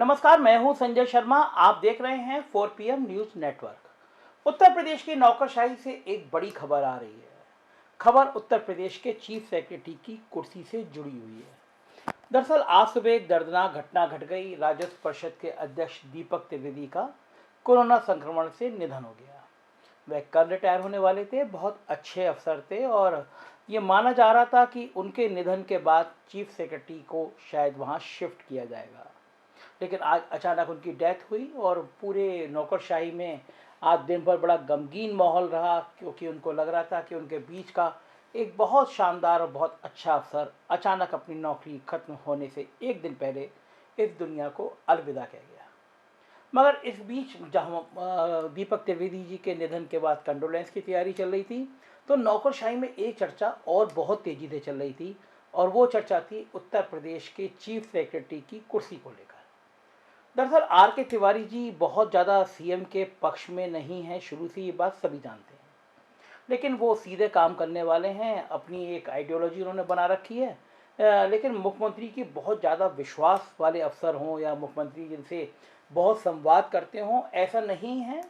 नमस्कार, मैं हूं संजय शर्मा। आप देख रहे हैं 4 PM news network. Uttar Pradesh की नौकरशाही से एक बड़ी खबर आ रही है। खबर उत्तर प्रदेश के चीफ सेक्रेटरी की कुर्सी से जुड़ी हुई है। दरअसल आज सुबह एक दर्दनाक घटना घट गई। राजस्व परिषद के अध्यक्ष दीपक त्रिवेदी का कोरोना संक्रमण से निधन हो गया। वह कल रिटायर होने वाले थे, बहुत अच्छे अफसर थे और ये माना जा रहा था कि उनके निधन के बाद चीफ सेक्रेटरी को शायद वहाँ शिफ्ट किया जाएगा। लेकिन आज अचानक उनकी डेथ हुई और पूरे नौकरशाही में आज दिन भर बड़ा गमगीन माहौल रहा, क्योंकि उनको लग रहा था कि उनके बीच का एक बहुत शानदार और बहुत अच्छा अफसर अचानक अपनी नौकरी खत्म होने से एक दिन पहले इस दुनिया को अलविदा कह गया। मगर इस बीच जहाँ दीपक त्रिवेदी जी के निधन के बाद कंडोलेंस की तैयारी चल रही थी, तो नौकरशाही में एक चर्चा और बहुत तेज़ी से चल रही थी, और वो चर्चा थी उत्तर प्रदेश के चीफ सेक्रेटरी की कुर्सी को लेकर। दरअसल R K तिवारी जी बहुत ज़्यादा सीएम के पक्ष में नहीं हैं, शुरू से ये बात सभी जानते हैं। लेकिन वो सीधे काम करने वाले हैं, अपनी एक आइडियोलॉजी उन्होंने बना रखी है। लेकिन मुख्यमंत्री की बहुत ज़्यादा विश्वास वाले अफसर हों या मुख्यमंत्री जिनसे बहुत संवाद करते हों, ऐसा नहीं है।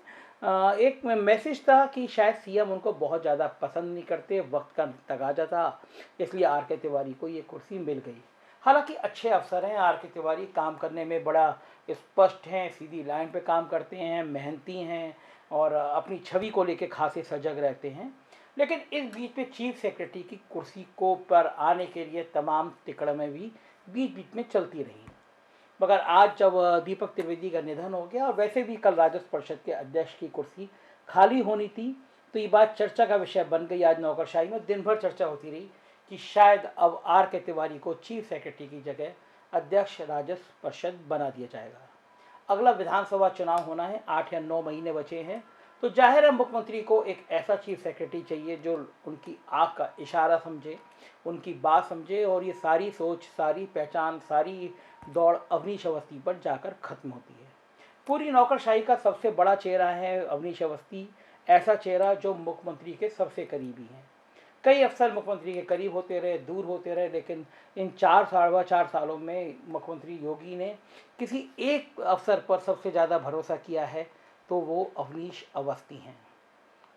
एक मैसेज था कि शायद सीएम उनको बहुत ज़्यादा पसंद नहीं करते, वक्त का तगाजा था, इसलिए R K तिवारी को ये कुर्सी मिल गई। हालांकि अच्छे अफसर हैं R K तिवारी, काम करने में बड़ा स्पष्ट हैं, सीधी लाइन पे काम करते हैं, मेहनती हैं और अपनी छवि को लेकर खासे सजग रहते हैं। लेकिन इस बीच में चीफ सेक्रेटरी की कुर्सी को पर आने के लिए तमाम तिकड़में भी बीच बीच में चलती रही। मगर आज जब दीपक त्रिवेदी का निधन हो गया और वैसे भी कल राजस्व परिषद के अध्यक्ष की कुर्सी खाली होनी थी, तो ये बात चर्चा का विषय बन गई। आज नौकरशाही में दिन भर चर्चा होती रही कि शायद अब R K तिवारी को चीफ सेक्रेटरी की जगह अध्यक्ष राजस्व परिषद बना दिया जाएगा। अगला विधानसभा चुनाव होना है, 8 या 9 महीने बचे हैं, तो जाहिर है मुख्यमंत्री को एक ऐसा चीफ सेक्रेटरी चाहिए जो उनकी आँख का इशारा समझे, उनकी बात समझे, और ये सारी सोच, सारी पहचान, सारी दौड़ अवनीश अवस्थी पर जाकर खत्म होती है। पूरी नौकरशाही का सबसे बड़ा चेहरा है अवनीश अवस्थी, ऐसा चेहरा जो मुख्यमंत्री के सबसे करीबी हैं। कई अफसर मुख्यमंत्री के करीब होते रहे, दूर होते रहे, लेकिन इन 4 सालों में मुख्यमंत्री योगी ने किसी एक अफसर पर सबसे ज़्यादा भरोसा किया है, तो वो अवनीश अवस्थी हैं।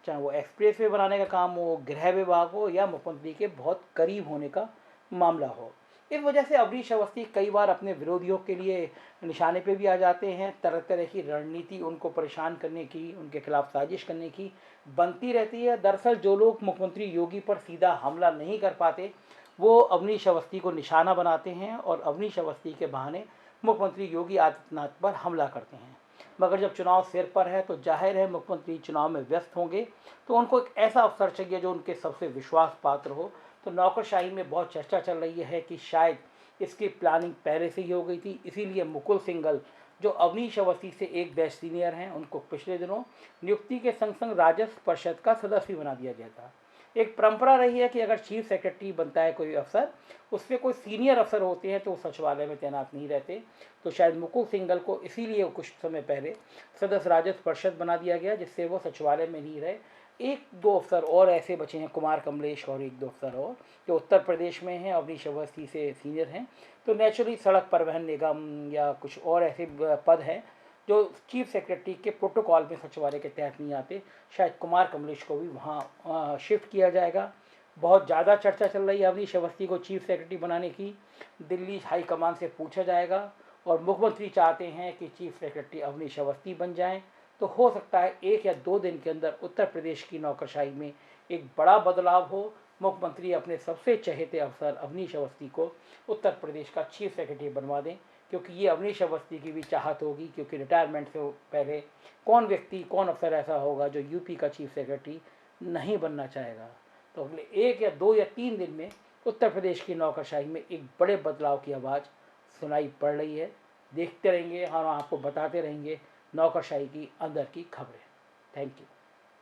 चाहे वो एक्सप्रेसवे बनाने का काम हो, गृह विभाग हो, या मुख्यमंत्री के बहुत करीब होने का मामला हो। इस वजह से अवनीश अवस्थी कई बार अपने विरोधियों के लिए निशाने पे भी आ जाते हैं। तरह तरह की रणनीति उनको परेशान करने की, उनके खिलाफ साजिश करने की बनती रहती है। दरअसल जो लोग मुख्यमंत्री योगी पर सीधा हमला नहीं कर पाते, वो अवनीश अवस्थी को निशाना बनाते हैं और अवनीश अवस्थी के बहाने मुख्यमंत्री योगी आदित्यनाथ पर हमला करते हैं। मगर जब चुनाव सिर पर है तो जाहिर है मुख्यमंत्री चुनाव में व्यस्त होंगे, तो उनको एक ऐसा अफसर चाहिए जो उनके सबसे विश्वास पात्र हो। तो नौकरशाही में बहुत चर्चा चल रही है कि शायद इसकी प्लानिंग पहले से ही हो गई थी, इसीलिए मुकुल सिंघल जो अवनीश अवस्थी से एक बैच सीनियर हैं, उनको पिछले दिनों नियुक्ति के संग संग राजस्व परिषद का सदस्य बना दिया गया था। एक परंपरा रही है कि अगर चीफ सेक्रेटरी बनता है कोई अफसर, उससे कोई सीनियर अफसर होते हैं तो वो सचिवालय में तैनात नहीं रहते। तो शायद मुकुल सिंघल को इसीलिए कुछ समय पहले सदस्य राजस्व परिषद बना दिया गया, जिससे वो सचिवालय में नहीं रहे। एक दो अफसर और ऐसे बचे हैं, कुमार कमलेश और एक दो अफसर और, जो उत्तर प्रदेश में हैं, अवनीश अवस्थी से सीनियर हैं। तो नेचुरली सड़क परिवहन निगम या कुछ और ऐसे पद हैं जो चीफ सेक्रेटरी के प्रोटोकॉल में सचिवालय के तहत नहीं आते। शायद कुमार कमलेश को भी वहाँ शिफ्ट किया जाएगा। बहुत ज़्यादा चर्चा चल रही है अवनीश अवस्थी को चीफ सेक्रेटरी बनाने की। दिल्ली हाईकमान से पूछा जाएगा और मुख्यमंत्री चाहते हैं कि चीफ सेक्रेटरी अवनीश अवस्थी बन जाएं, तो हो सकता है 1 या 2 दिन के अंदर उत्तर प्रदेश की नौकरशाही में एक बड़ा बदलाव हो। मुख्यमंत्री अपने सबसे चहेते अफसर अवनीश अवस्थी को उत्तर प्रदेश का चीफ सेक्रेटरी बनवा दें, क्योंकि ये अवनीश अवस्थी की भी चाहत होगी, क्योंकि रिटायरमेंट से पहले कौन व्यक्ति, कौन अफसर ऐसा होगा जो यूपी का चीफ सेक्रेटरी नहीं बनना चाहेगा। तो अगले 1 या 2 या 3 दिन में उत्तर प्रदेश की नौकरशाही में एक बड़े बदलाव की आवाज़ सुनाई पड़ रही है। देखते रहेंगे और आपको बताते रहेंगे नौकरशाही की अंदर की खबरें। Thank you.